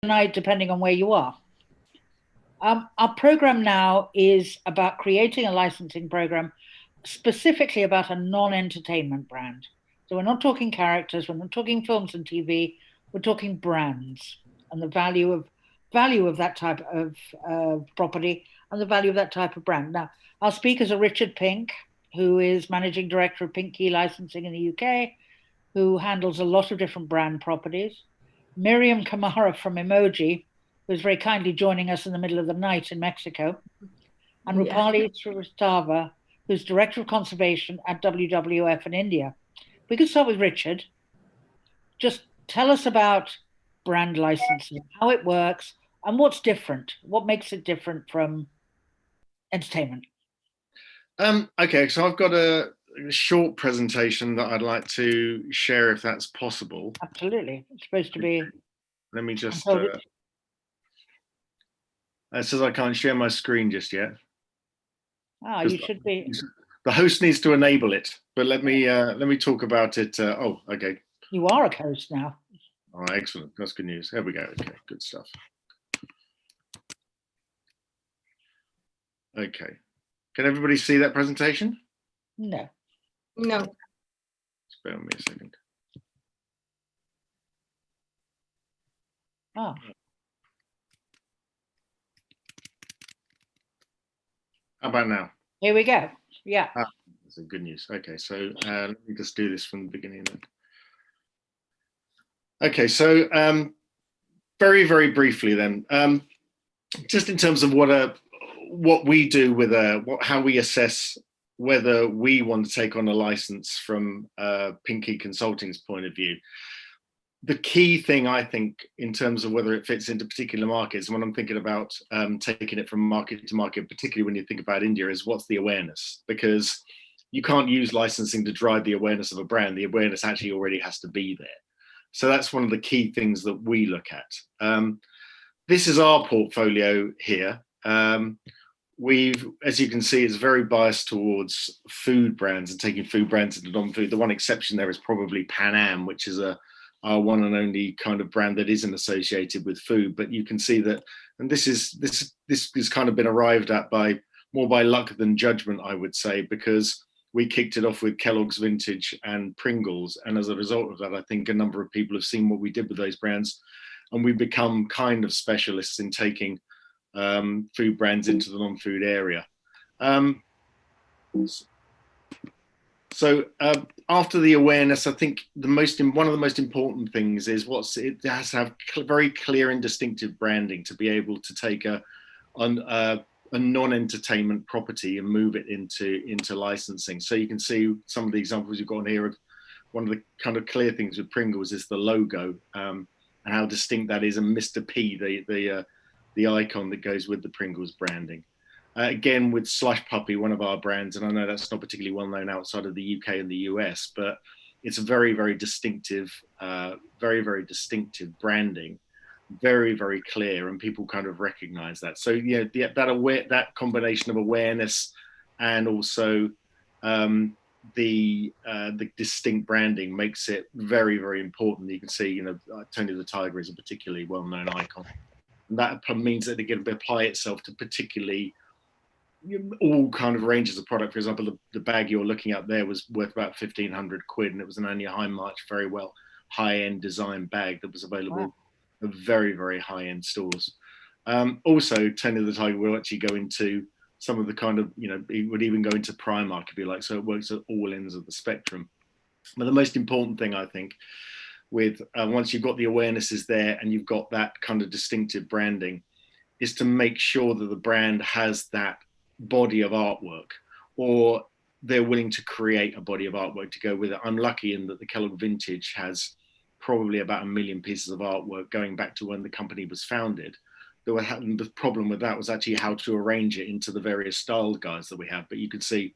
night, depending on where you are. Our program now is about creating a licensing program specifically about a non-entertainment brand. So we're not talking characters, we're not talking films and TV, we're talking brands and the value of that type of property and the value of that type of brand. Now, our speakers are Richard Pink, who is managing director of Pink Key Licensing in the UK, who handles a lot of different brand properties. Miriam Kamara from Emoji, who's very kindly joining us in the middle of the night in Mexico, and Rupali Srivastava, who's Director of Conservation at WWF in India. We could start with Richard. Just tell us about brand licensing, how it works, and what's different. What makes it different from entertainment? Okay, so I've got a short presentation that I'd like to share if that's possible. Absolutely. It's supposed to be. Let me just. It says I can't share my screen just yet. You should be. The host needs to enable it, but let me talk about it. Oh, okay. You are a host now. All right, excellent. That's good news. There we go. Okay, good stuff. Okay. Can everybody see that presentation? No. No. Spare me a second. Oh. How about now? Here we go. Yeah. That's good news. Okay, so let me just do this from the beginning then. Okay, so very, very briefly then, just in terms of what we do with how we assess whether we want to take on a license from Pink Key Consulting's point of view. The key thing, I think, in terms of whether it fits into particular markets, when I'm thinking about taking it from market to market, particularly when you think about India, is what's the awareness? Because you can't use licensing to drive the awareness of a brand. The awareness actually already has to be there. So that's one of the key things that we look at. This is our portfolio here. As you can see, it's very biased towards food brands and taking food brands into non-food. The one exception there is probably Pan Am, which is our one and only kind of brand that isn't associated with food. But you can see that, and this has kind of been arrived at more by luck than judgment, I would say, because we kicked it off with Kellogg's Vintage and Pringles. And as a result of that, I think a number of people have seen what we did with those brands, and we've become kind of specialists in taking food brands into the non-food area. So after the awareness, I think one of the most important things is it has to have very clear and distinctive branding to be able to take a non-entertainment property and move it into licensing. So you can see some of the examples you've got on here. One of the kind of clear things with Pringles is the logo and how distinct that is, and Mr. P, the icon that goes with the Pringles branding. Again, with Slush Puppie, one of our brands, and I know that's not particularly well known outside of the UK and the US, but it's a very, very distinctive, very distinctive branding, very, very clear, and people kind of recognize that. So that combination of awareness and also the distinct branding makes it very, very important. You can see, Tony the Tiger is a particularly well-known icon. And that means that it can apply itself to particularly all kind of ranges of product. For example, the bag you're looking at there was worth about 1,500 quid, and it was an Anya Hindmarch, very well high-end design bag that was available at very, very high-end stores. Also, Tony the Tiger will actually go into some of the kind of, it would even go into Primark if you like, so it works at all ends of the spectrum. But the most important thing, I think, with once you've got the awareness there and you've got that kind of distinctive branding, is to make sure that the brand has that body of artwork, or they're willing to create a body of artwork to go with it. I'm lucky in that the Kellogg Vintage has probably about 1 million pieces of artwork going back to when the company was founded. The problem with that was actually how to arrange it into the various style guides that we have. But you can see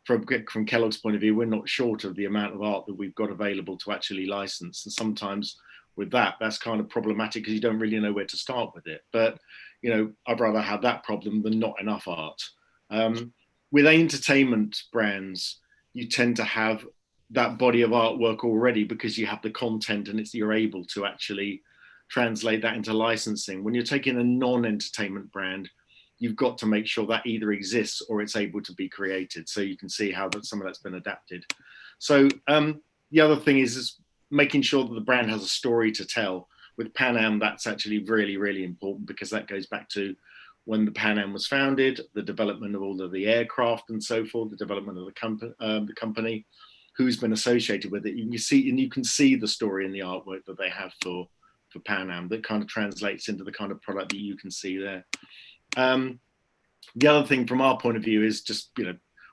from Kellogg's point of view, we're not short of the amount of art that we've got available to actually license. And sometimes with that's kind of problematic because you don't really know where to start with it. But, I'd rather have that problem than not enough art. With entertainment brands, you tend to have that body of artwork already because you have the content and you're able to actually translate that into licensing. When you're taking a non-entertainment brand, you've got to make sure that either exists or it's able to be created. So you can see how some of that's been adapted. So the other thing is making sure that the brand has a story to tell. With Pan Am, that's actually really, really important, because that goes back to when the Pan Am was founded, the development of all of the aircraft and so forth, the development of the company, who's been associated with it. You can see the story in the artwork that they have for Pan Am that kind of translates into the kind of product that you can see there. The other thing from our point of view is just,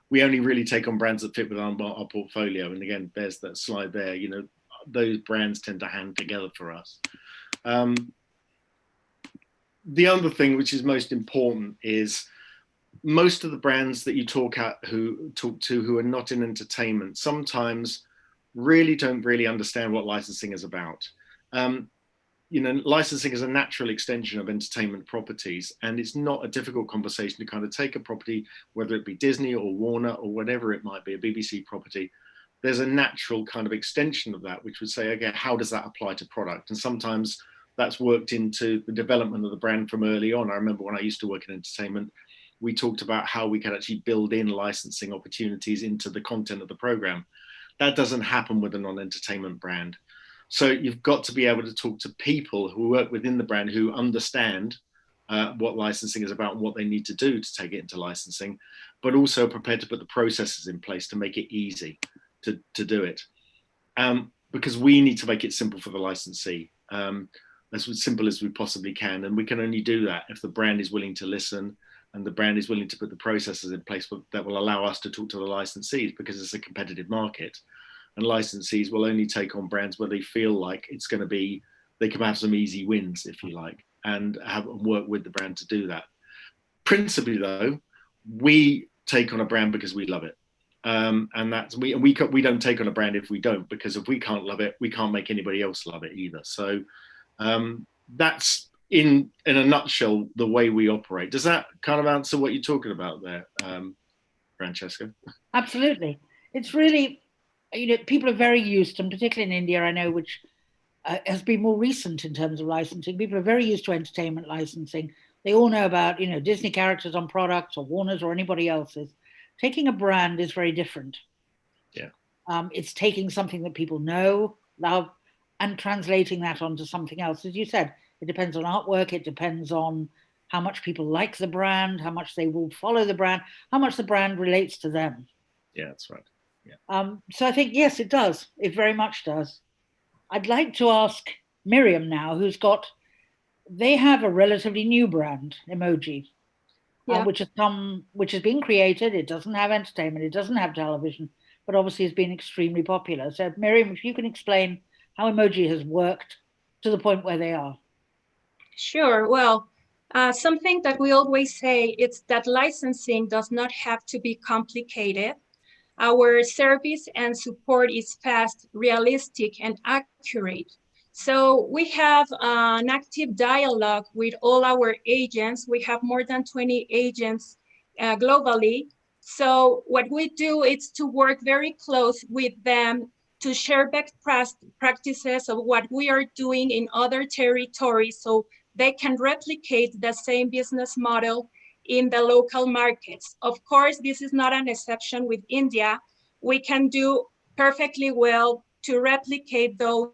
we only really take on brands that fit with our portfolio. And again, there's that slide there, those brands tend to hand together for us. The other thing which is most important is most of the brands that you talk to who are not in entertainment sometimes don't really understand what licensing is about. Licensing is a natural extension of entertainment properties, and it's not a difficult conversation to kind of take a property, whether it be Disney or Warner or whatever it might be, a BBC property. There's a natural kind of extension of that, which would say, okay, how does that apply to product? And sometimes that's worked into the development of the brand from early on. I remember when I used to work in entertainment, we talked about how we could actually build in licensing opportunities into the content of the program. That doesn't happen with a non-entertainment brand. So you've got to be able to talk to people who work within the brand who understand what licensing is about and what they need to do to take it into licensing, but also prepared to put the processes in place to make it easy to do it. Because we need to make it simple for the licensee, as simple as we possibly can. And we can only do that if the brand is willing to listen and the brand is willing to put the processes in place that will allow us to talk to the licensees, because it's a competitive market. And licensees will only take on brands where they feel like it's going to be, they can have some easy wins, if you like, and work with the brand to do that. Principally, though, we take on a brand because we love it. And that's we don't take on a brand if we don't, because if we can't love it, we can't make anybody else love it either. So that's in a nutshell the way we operate. Does that kind of answer what you're talking about there, Francesca? Absolutely. It's really, people are very used, and particularly in India, I know, which has been more recent in terms of licensing. People are very used to entertainment licensing. They all know about, Disney characters on products, or Warner's, or anybody else's. Taking a brand is very different. Yeah. It's taking something that people know, love, and translating that onto something else. As you said, it depends on artwork. It depends on how much people like the brand, how much they will follow the brand, how much the brand relates to them. Yeah, that's right. Yeah. So I think, yes, it does. It very much does. I'd like to ask Miriam now, they have a relatively new brand, Emoji, yeah. which has been created. It doesn't have entertainment, it doesn't have television, but obviously has been extremely popular. So Miriam, if you can explain how Emoji has worked to the point where they are. Sure. Well, something that we always say is that licensing does not have to be complicated. Our service and support is fast, realistic, and accurate. So we have an active dialogue with all our agents. We have more than 20 agents globally. So what we do is to work very close with them to share best practices of what we are doing in other territories, so they can replicate the same business model in the local markets. Of course, this is not an exception with India. We can do perfectly well to replicate those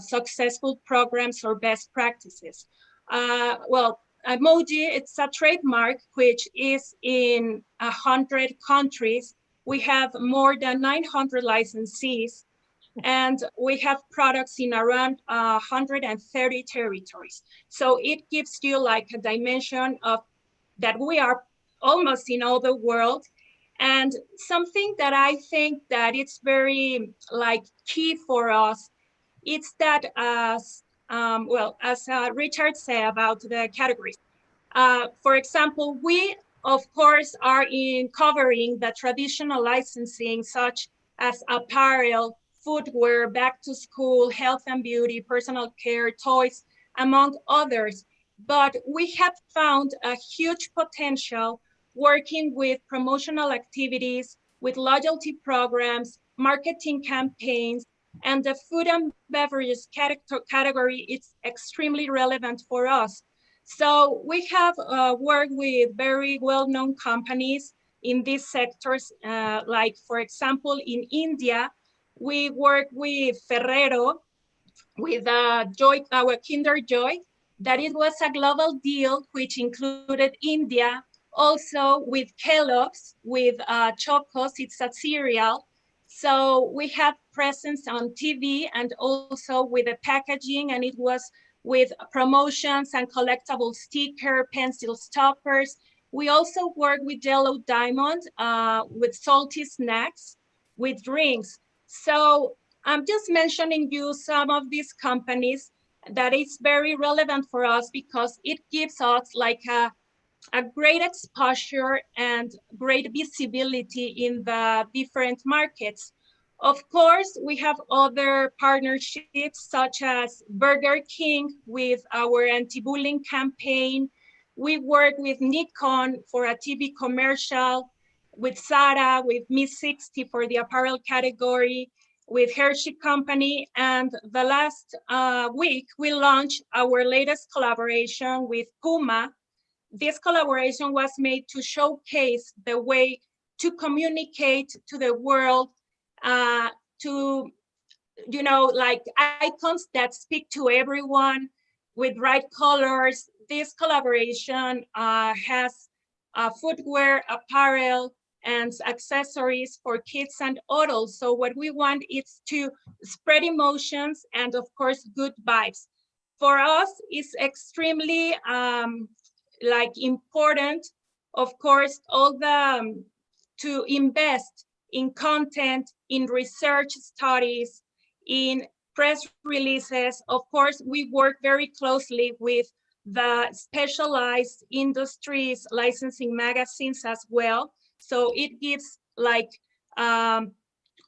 successful programs or best practices. Well, Emoji, it's a trademark which is in 100 countries. We have more than 900 licensees, and we have products in around 130 territories. So it gives you like a dimension of that we are almost in all the world. And something that I think that it's very like key for us, it's that as Richard said about the categories. For example, we of course are covering the traditional licensing such as apparel, footwear, back to school, health and beauty, personal care, toys, among others. But we have found a huge potential working with promotional activities, with loyalty programs, marketing campaigns, And the food and beverages category is extremely relevant for us. So we have worked with very well-known companies in these sectors, like for example, in India, we work with Ferrero, with Joy, our Kinder Joy, that it was a global deal which included India, also with Kellogg's, with Chocos, it's a cereal. So we have presence on TV and also with the packaging, and it was with promotions and collectible sticker, pencil stoppers. We also work with Yellow Diamond, with salty snacks, with drinks. So I'm just mentioning you some of these companies that is very relevant for us because it gives us like a great exposure and great visibility in the different markets. Of course, we have other partnerships such as Burger King with our anti-bullying campaign. We work with Nikon for a TV commercial, with Zara, with Miss 60 for the apparel category, with Hershey Company. And the last week, we launched our latest collaboration with Puma. This collaboration was made to showcase the way to communicate to the world, to, you know, like icons that speak to everyone with bright colors. This collaboration has footwear, apparel, and accessories for kids and adults. So what we want is to spread emotions and of course, good vibes. For us, it's extremely like important, of course, all the, to invest in content, in research studies, in press releases. Of course, we work very closely with the specialized industries licensing magazines as well. So it gives like,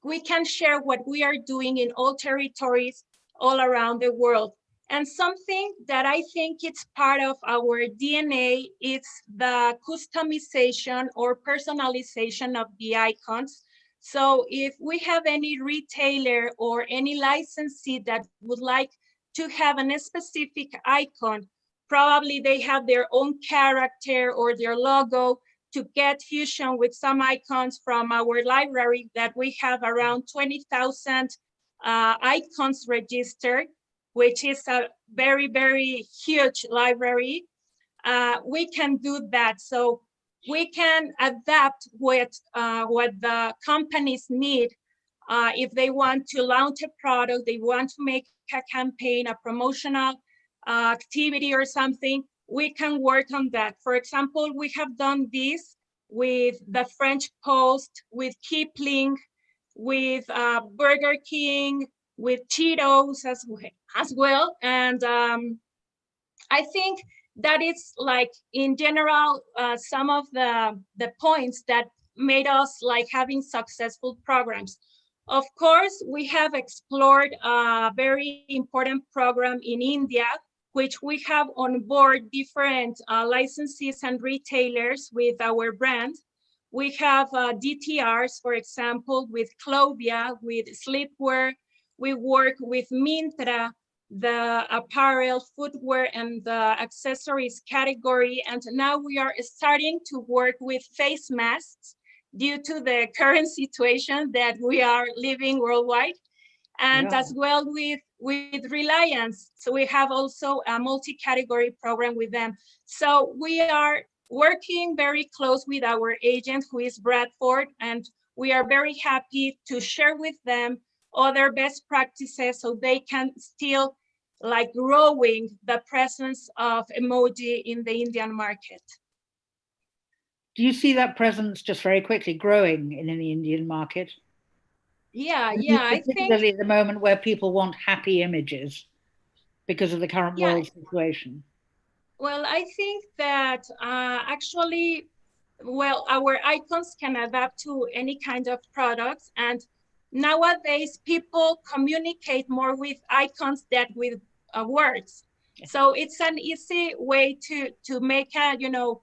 we can share what we are doing in all territories all around the world. And something that I think it's part of our DNA is the customization or personalization of the icons. So if we have any retailer or any licensee that would like to have a specific icon, probably they have their own character or their logo, to get fusion with some icons from our library that we have around 20,000 icons registered, which is a very, very huge library. We can do that. So we can adapt what the companies need. If they want to launch a product, they want to make a campaign, a promotional activity or something, we can work on that. For example, we have done this with the French Post, with Kipling, with Burger King, with Cheetos as well. And I think that is like, in general, some of the points that made us like having successful programs. Of course, we have explored a very important program in India, which we have on board different licensees and retailers with our brand. We have DTRs, for example, with Clovia, with Sleepwear. We work with Mintra, the apparel, footwear, and the accessories category. And now we are starting to work with face masks due to the current situation that we are living worldwide. And as well with Reliance. So we have also a multi-category program with them. So we are working very close with our agent, who is Bradford, and we are very happy to share with them other best practices so they can still like growing the presence of emoji in the Indian market. Do you see that presence, just very quickly, growing in the Indian market? Yeah, I think particularly at the moment where people want happy images because of the current world situation. Well, I think that actually, well, our icons can adapt to any kind of products, and nowadays people communicate more with icons than with words. So it's an easy way to make a, you know,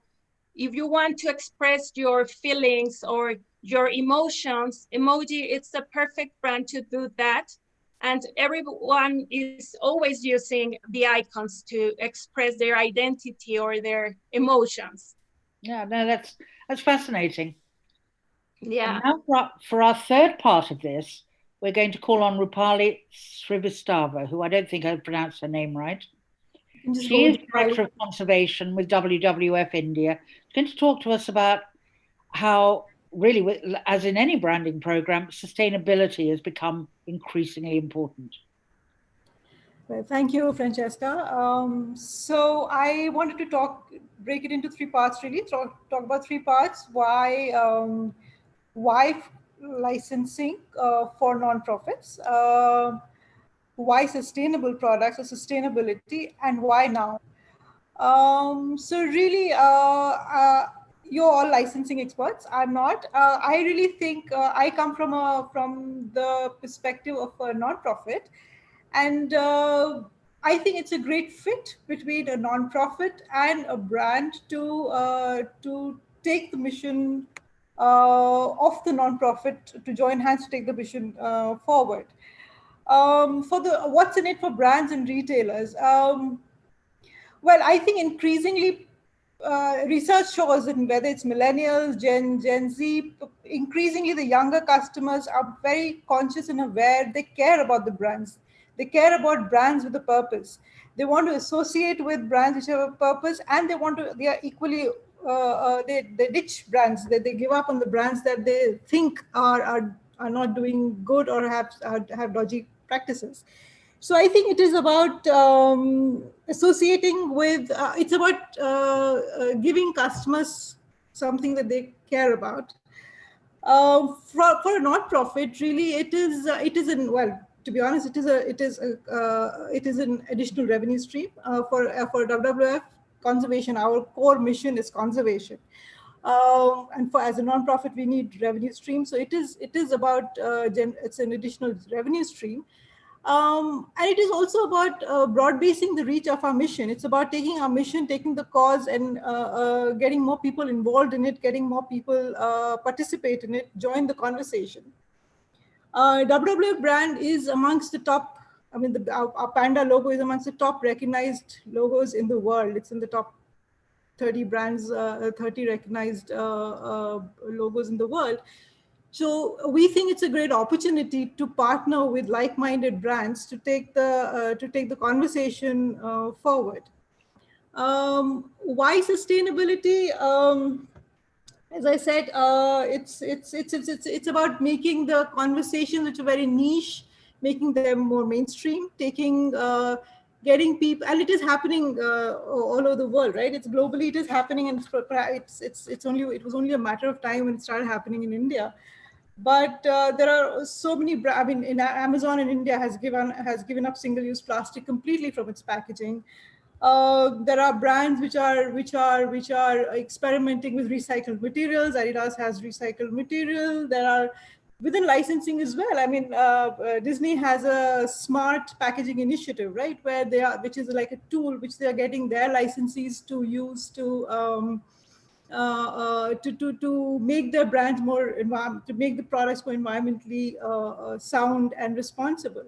if you want to express your feelings or your emotions, emoji, it's the perfect brand to do that. And everyone is always using the icons to express their identity or their emotions. Yeah, no, that's fascinating. Yeah. And now for our third part of this, we're going to call on Rupali Srivastava, who I don't think I've pronounced her name right. Just She is go Director of Conservation with WWF India. She's going to talk to us about how, really, as in any branding program, sustainability has become increasingly important. Well, thank you, Francesca. So I wanted to break it into three parts, really. Talk about three parts. Why licensing for nonprofits? Why sustainable products or sustainability, and why now? So really, you're all licensing experts. I'm not. I really think I come from the perspective of a nonprofit, and I think it's a great fit between a nonprofit and a brand to take the mission of the nonprofit, to join hands to take the mission forward. For the what's in it for brands and retailers? Well, I think increasingly research shows that whether it's millennials, Gen Z, increasingly the younger customers are very conscious and aware. They care about the brands. They care about brands with a purpose. They want to associate with brands which have a purpose, and they are equally, they ditch brands, they give up on the brands that they think are not doing good or have dodgy practices. So I think it is about associating with, it's about giving customers something that they care about. For a not-profit, really, it is well, to be honest, it is an additional revenue stream for WWF conservation. Our core mission is conservation. And as a nonprofit, we need revenue stream. So it is about it's an additional revenue stream. And it is also about broad basing the reach of our mission. It's about taking our mission, taking the cause, and getting more people involved in it, getting more people participate in it, join the conversation. WWF brand is amongst the top. I mean, our panda logo is amongst the top recognized logos in the world. It's in the top 30 brands, 30 recognized logos in the world. So we think it's a great opportunity to partner with like-minded brands to take the conversation forward. Why sustainability? As I said, it's about making the conversations, which are very niche, making them more mainstream, getting people, and it is happening all over the world, right? It's globally, it is happening, and it was only a matter of time when it started happening in India. But there are so many. I mean, in Amazon in India has given up single-use plastic completely from its packaging. There are brands which are experimenting with recycled materials. Adidas has recycled material. There are within licensing as well. I mean, Disney has a smart packaging initiative, right, which is like a tool which they are getting their licensees to use to make their brands to make the products more environmentally sound and responsible.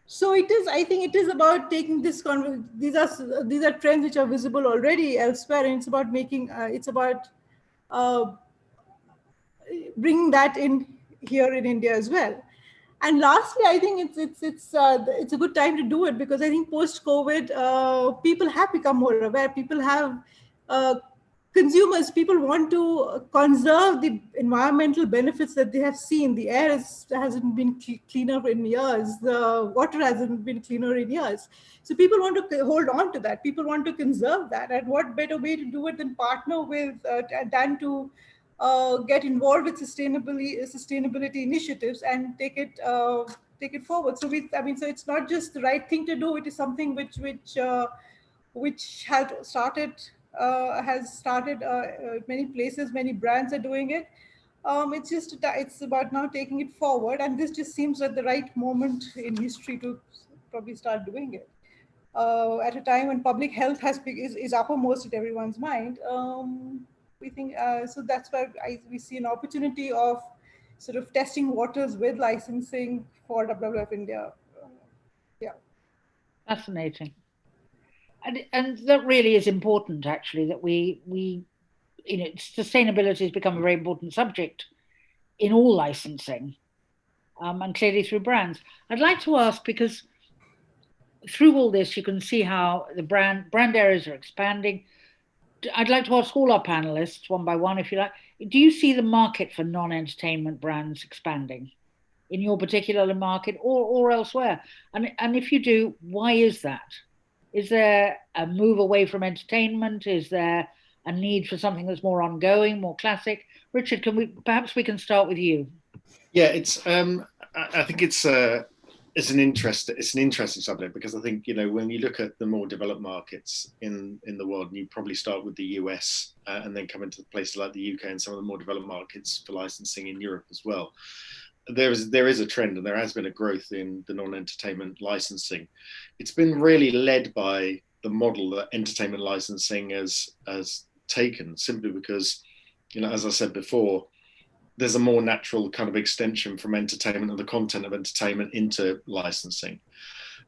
So I think it is about taking these are trends which are visible already elsewhere, and it's about bringing that in here in India as well. And lastly, I think it's a good time to do it, because I think post-COVID, people have become more aware. Consumers, people want to conserve the environmental benefits that they have seen. The air hasn't been cleaner in years. The water hasn't been cleaner in years. So people want to hold on to that. People want to conserve that. And what better way to do it than partner with, than to get involved with sustainability initiatives and take it forward. So so it's not just the right thing to do. It is something which has started many places. Many brands are doing it. It's about now taking it forward, and this just seems like the right moment in history to probably start doing it. At a time when public health is uppermost at everyone's mind. We think so. That's why we see an opportunity of sort of testing waters with licensing for WWF India Fascinating. And that really is important, actually, that we sustainability has become a very important subject in all licensing, and clearly through brands. I'd like to ask, because through all this, you can see how the brand areas are expanding. I'd like to ask all our panelists, one by one, if you like, do you see the market for non-entertainment brands expanding in your particular market or elsewhere? And if you do, why is that? Is there a move away from entertainment? Is there a need for something that's more ongoing, more classic? Richard, perhaps we can start with you. Yeah, I think it's an interesting subject, because I think, when you look at the more developed markets in the world, and you probably start with the US and then come into places like the UK and some of the more developed markets for licensing in Europe as well. There is a trend, and there has been a growth in the non-entertainment licensing. It's been really led by the model that entertainment licensing has taken, simply because, as I said before, there's a more natural kind of extension from entertainment and the content of entertainment into licensing.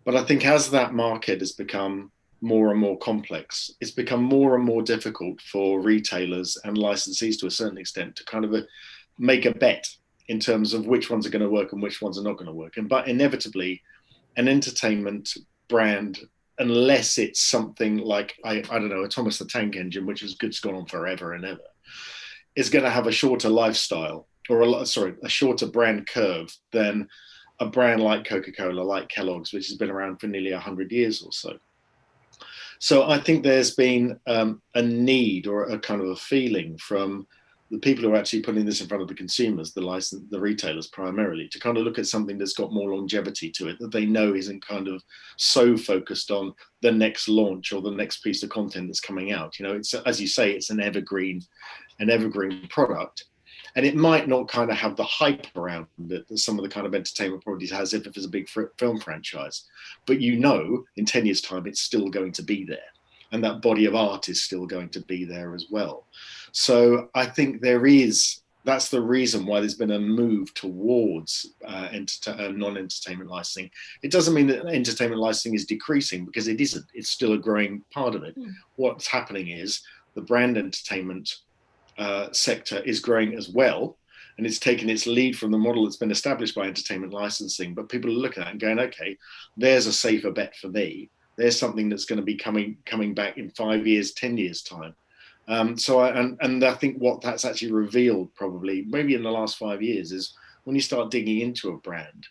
But I think as that market has become more and more complex, it's become more and more difficult for retailers and licensees, to a certain extent, to kind of make a bet in terms of which ones are going to work and which ones are not going to work. But inevitably, an entertainment brand, unless it's something like, I don't know, a Thomas the Tank Engine, which has gone on forever and ever, is going to have a shorter lifestyle, or a shorter brand curve than a brand like Coca-Cola, like Kellogg's, which has been around for nearly 100 years or so. So I think there's been a need, or a kind of a feeling from the people who are actually putting this in front of the consumers, the retailers primarily, to kind of look at something that's got more longevity to it, that they know isn't kind of so focused on the next launch or the next piece of content that's coming out. It's, as you say, it's an evergreen product. And it might not kind of have the hype around it that some of the kind of entertainment properties has if it's a big film franchise. But in 10 years' time, it's still going to be there. And that body of art is still going to be there as well. So I think that's the reason why there's been a move towards non-entertainment licensing. It doesn't mean that entertainment licensing is decreasing, because it isn't. It's still a growing part of it. What's happening is the brand entertainment sector is growing as well, and it's taken its lead from the model that's been established by entertainment licensing. But people are looking at it and going, okay, there's a safer bet for me. There's something that's going to be coming back in 5 years, 10 years time. So I think what that's actually revealed, probably maybe in the last 5 years, is when you start digging into a brand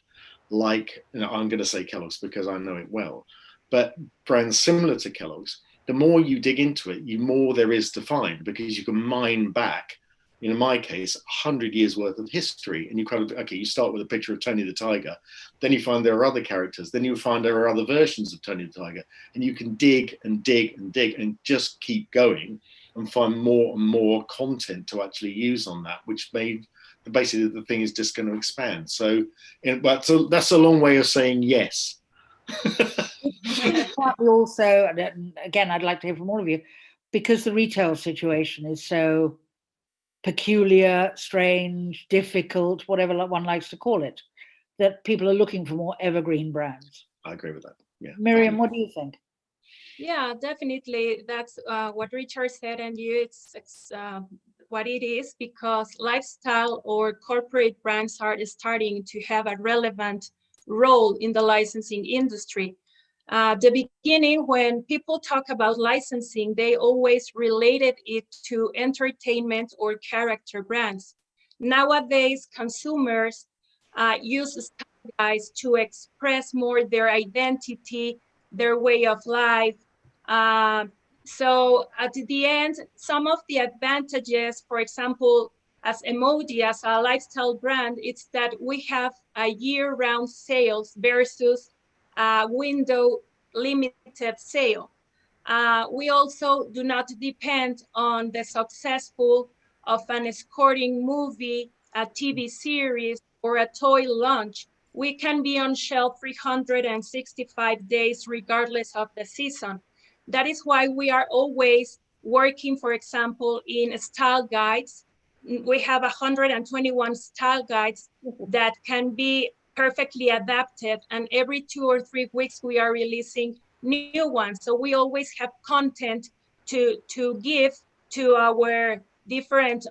like, I'm going to say Kellogg's because I know it well, but brands similar to Kellogg's, the more you dig into it, the more there is to find, because you can mine back, in my case, 100 years worth of history. And you kind of, you start with a picture of Tony the Tiger, then you find there are other characters, then you find there are other versions of Tony the Tiger, and you can dig and dig and dig and just keep going and find more and more content to actually use on that, which made basically the thing is just going to expand. So that's a long way of saying yes. Also, again, I'd like to hear from all of you, because the retail situation is so peculiar, strange, difficult, whatever one likes to call it, that people are looking for more evergreen brands. I agree with that. Yeah. Miriam, what do you think? Yeah, definitely. That's what Richard said, and it's what it is, because lifestyle or corporate brands are starting to have a relevant role in the licensing industry. The beginning, when people talk about licensing, they always related it to entertainment or character brands. Nowadays, consumers use style guides to express more their identity, their way of life. So at the end, some of the advantages, for example, as Emoji, as a lifestyle brand, it's that we have a year-round sales versus window limited sale. We also do not depend on the successful of an escorting movie, a TV series, or a toy launch. We can be on shelf 365 days regardless of the season. That is why we are always working, for example, in style guides. We have 121 style guides that can be perfectly adapted, and every 2 or 3 weeks we are releasing new ones. So we always have content to give to our different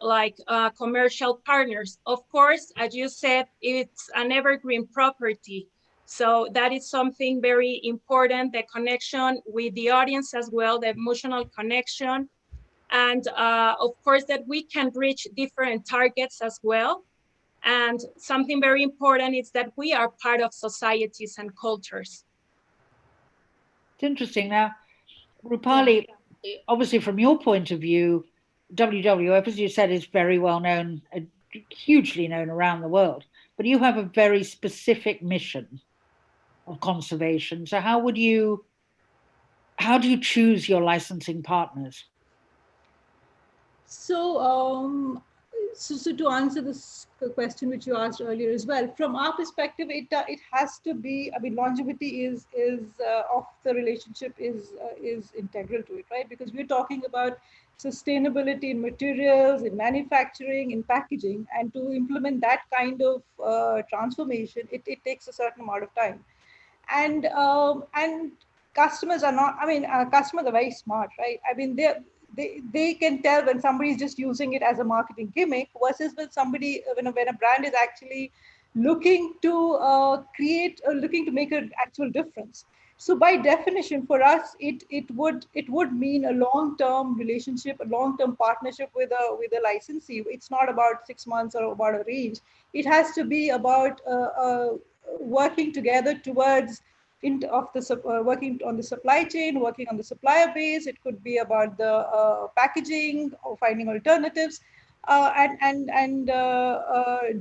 commercial partners. Of course, as you said, it's an evergreen property. So that is something very important, the connection with the audience as well, the emotional connection. And of course that we can reach different targets as well. And something very important is that we are part of societies and cultures. It's interesting. Now, Rupali, obviously from your point of view, WWF, as you said, is very well known, hugely known around the world, but you have a very specific mission of conservation. So how do you choose your licensing partners? So, so to answer this question which you asked earlier as well, from our perspective, it has to be. I mean, longevity is of the relationship is integral to it, right? Because we're talking about sustainability in materials, in manufacturing, in packaging, and to implement that kind of transformation, it takes a certain amount of time, and customers are not. I mean, customers are very smart, right? I mean, they can tell when somebody is just using it as a marketing gimmick versus when somebody when a brand is actually looking to looking to make an actual difference. So by definition, for us, it would mean a long-term relationship, a long-term partnership with a licensee. It's not about 6 months or about a range. It has to be about working together towards working on the supply chain, working on the supplier base. It could be about the packaging or finding alternatives, and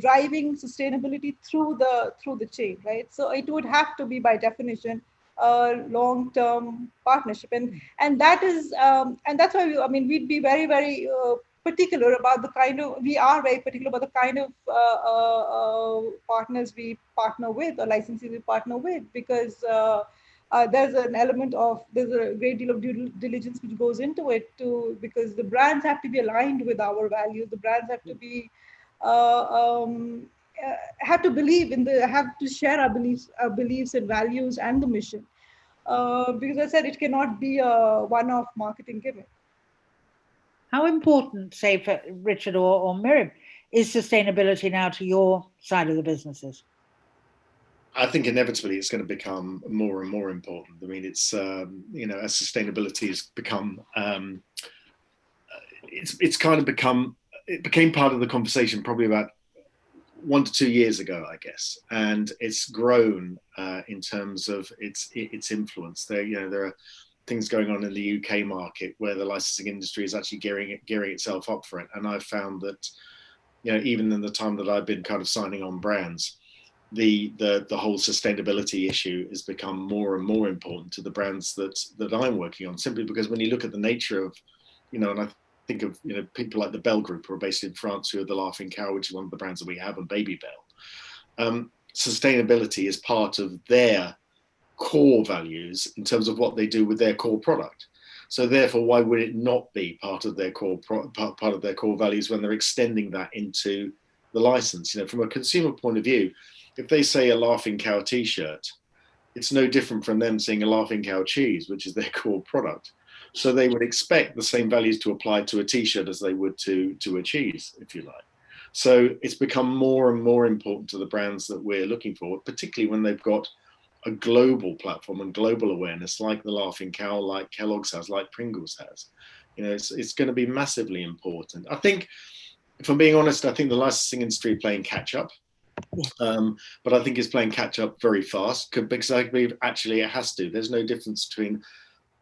driving sustainability through the chain, right? So it would have to be by definition a long-term partnership, and that is and that's why I mean, we'd be very particular about the kind of, we are very particular about the kind of partners we partner with or licensees we partner with, because there's a great deal of due diligence which goes into it too, because the brands have to be aligned with our values. The brands have to be have to share our beliefs and values and the mission. Because I said it cannot be a one-off marketing gimmick. How important, say for Richard or Miriam, is sustainability now to your side of the businesses? I think inevitably it's going to become more and more important. I mean, it's you know, as sustainability has become, it became part of the conversation probably about 1 to 2 years ago, I guess, and it's grown in terms of its influence. There are things going on in the UK market where the licensing industry is actually gearing itself up for it, and I've found that, you know, even in the time that I've been kind of signing on brands, the whole sustainability issue has become more and more important to the brands that I'm working on, simply because when you look at the nature of, you know, and I think of, you know, people like the Bell Group, who are based in France, who are the Laughing Cow, which is one of the brands that we have, and Baby Bell. Sustainability is part of their core values in terms of what they do with their core product. So therefore, why would it not be part of their core values when they're extending that into the license? You know, from a consumer point of view, if they say a Laughing Cow t-shirt, it's no different from them saying a Laughing Cow cheese, which is their core product. So they would expect the same values to apply to a t-shirt as they would to a cheese, if you like. So it's become more and more important to the brands that we're looking for, particularly when they've got a global platform and global awareness, like the Laughing Cow, like Kellogg's has, like Pringles has. You know, it's going to be massively important. I think, if I'm being honest, I think the licensing industry is playing catch up. But I think it's playing catch up very fast, because I believe actually it has to. There's no difference between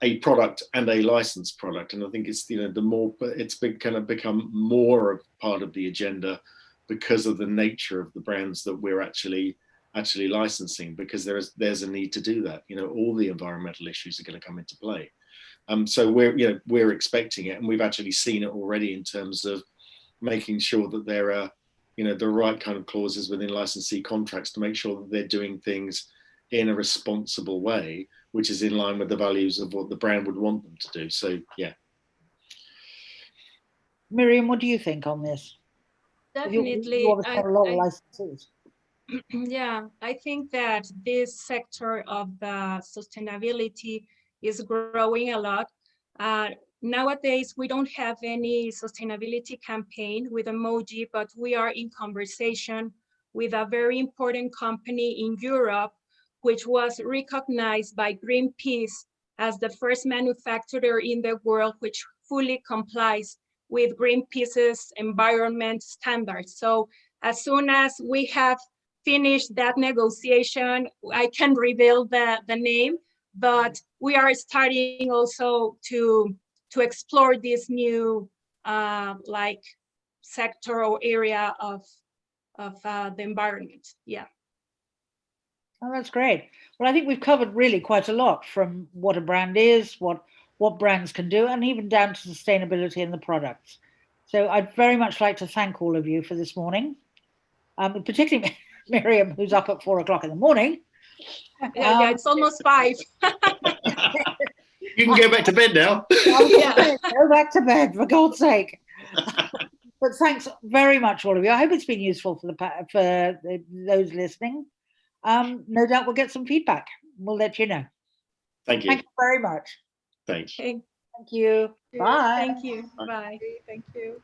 a product and a licensed product, and I think it's, you know, the more it's kind of become more of part of the agenda because of the nature of the brands that we're actually licensing, because there's a need to do that. You know, all the environmental issues are going to come into play. So we're expecting it, and we've actually seen it already in terms of making sure that there are, you know, the right kind of clauses within licensee contracts to make sure that they're doing things in a responsible way, which is in line with the values of what the brand would want them to do. So, yeah. Miriam, what do you think on this? Definitely. You obviously have a lot of licensees. Yeah, I think that this sector of the sustainability is growing a lot. Nowadays, we don't have any sustainability campaign with emoji, but we are in conversation with a very important company in Europe, which was recognized by Greenpeace as the first manufacturer in the world which fully complies with Greenpeace's environment standards. So as soon as we have finished that negotiation, I can reveal the name, but we are starting also to explore this new like sector or area of the environment. Yeah. Oh, that's great. Well, I think we've covered really quite a lot, from what a brand is, what brands can do, and even down to sustainability in the products. So I'd very much like to thank all of you for this morning, particularly Miriam, who's up at 4 o'clock in the morning. Yeah, it's almost 5. You can go back to bed now. Yeah. Go back to bed, for God's sake. But thanks very much, all of you. I hope it's been useful for those listening. No doubt we'll get some feedback. We'll let you know. Thank you. Thank you very much. Thanks. Okay. Thank you. Bye. Thank you. Bye. Thank you.